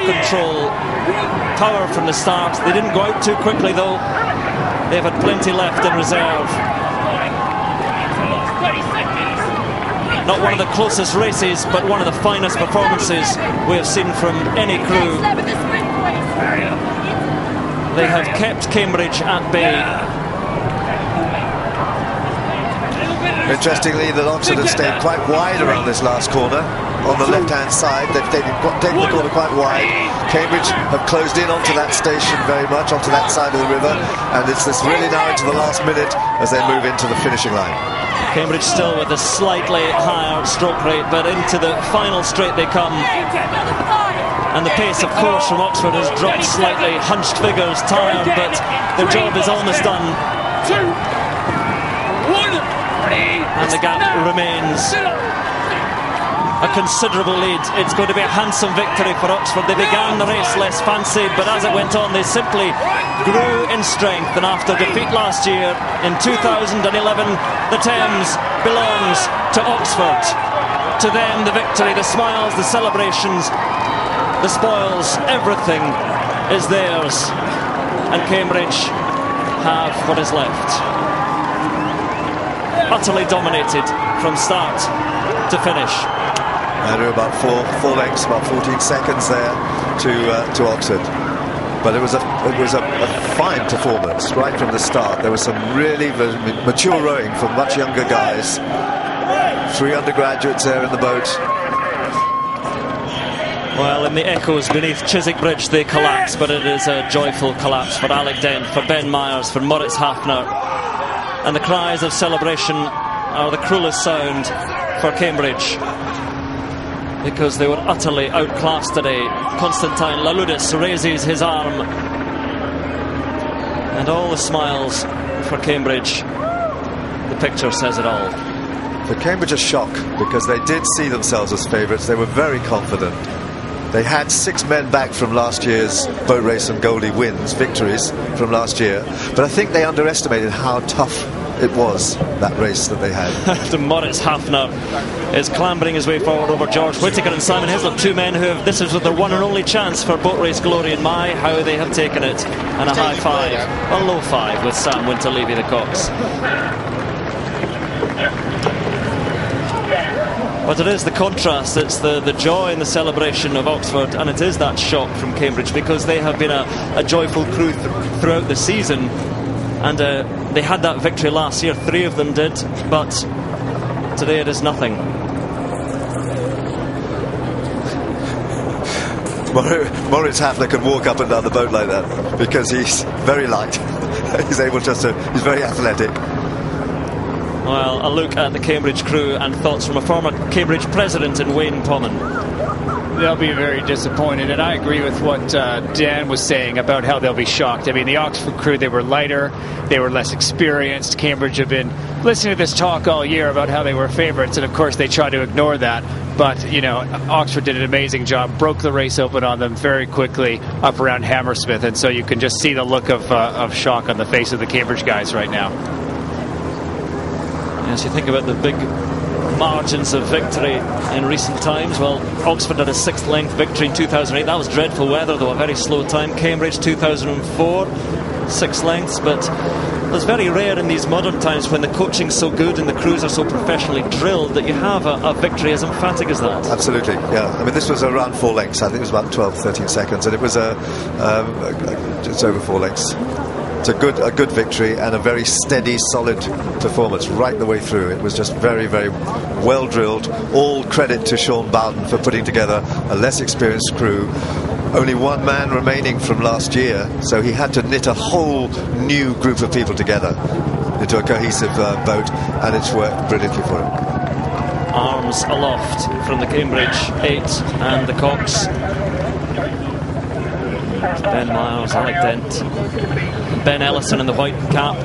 control, power from the start. They didn't go out too quickly though. They've had plenty left in reserve. Not one of the closest races, but one of the finest performances we have seen from any crew. They have kept Cambridge at bay. Interestingly, that Oxford have stayed quite wide around this last corner. On the left-hand side, they've taken the corner quite wide. Cambridge have closed in onto that station very much, onto that side of the river, and it's this really now into the last minute as they move into the finishing line. Cambridge still with a slightly higher stroke rate, but into the final straight they come. And the pace, of course, from Oxford has dropped slightly. Hunched figures, tired, but their job is almost done. 2, 1. And the gap remains a considerable lead. It's going to be a handsome victory for Oxford. They began the race less fancied, but as it went on, they simply grew in strength. And after defeat last year in 2011, the Thames belongs to Oxford. To them, the victory, the smiles, the celebrations, the spoils, everything is theirs. And Cambridge have what is left. Utterly dominated from start to finish. Andrew, about four lengths, about 14 seconds there to Oxford. But it was a fine performance right from the start. There was some really mature rowing from much younger guys. 3 undergraduates there in the boat. Well, in the echoes beneath Chiswick Bridge they collapse, but it is a joyful collapse for Alec Dent, for Ben Myers, for Moritz Hafner. And the cries of celebration are the cruelest sound for Cambridge, because they were utterly outclassed today. Constantine Laludis raises his arm, and all the smiles for Cambridge. The picture says it all. For Cambridge, a shock, because they did see themselves as favourites. They were very confident. They had 6 men back from last year's boat race and Goldie wins, victories from last year. But I think they underestimated how tough it was, that race that they had. Moritz Hafner is clambering his way forward over George Whittaker and Simon Hislop, 2 men who have, this is their one and only chance for boat race glory, and my, how they have taken it. And a high 5, a low 5 with Sam Winterlevy, the Cox. But it is the contrast, it's the joy and the celebration of Oxford, and it is that shock from Cambridge, because they have been a joyful crew throughout the season, and they had that victory last year. 3 of them did, but today it is nothing. Moritz Hafner can walk up and down the boat like that because he's very light. He's very athletic. Well, a look at the Cambridge crew and thoughts from a former Cambridge president in Wayne Pommen. They'll be very disappointed, and I agree with what Dan was saying about how they'll be shocked. I mean, the Oxford crew, they were lighter, they were less experienced. Cambridge have been listening to this talk all year about how they were favourites, and of course they try to ignore that. But, you know, Oxford did an amazing job, broke the race open on them very quickly up around Hammersmith, and so you can just see the look of shock on the face of the Cambridge guys right now. As you think about the big margins of victory in recent times, well, Oxford had a 6th length victory in 2008. That was dreadful weather, though, a very slow time. Cambridge 2004, 6 lengths, but it's very rare in these modern times when the coaching's so good and the crews are so professionally drilled that you have a victory as emphatic as that. Absolutely, yeah. I mean, this was around 4 lengths. I think it was about 12, 13 seconds, and it was just over 4 lengths. It's a good victory and a very steady, solid performance right the way through. It was just very, very well drilled. All credit to Sean Bowden for putting together a less experienced crew. Only 1 man remaining from last year, so he had to knit a whole new group of people together into a cohesive boat, and it's worked brilliantly for him. Arms aloft from the Cambridge 8 and the Cox. Ben Myers, Alec Dent, Ben Ellison in the white cap.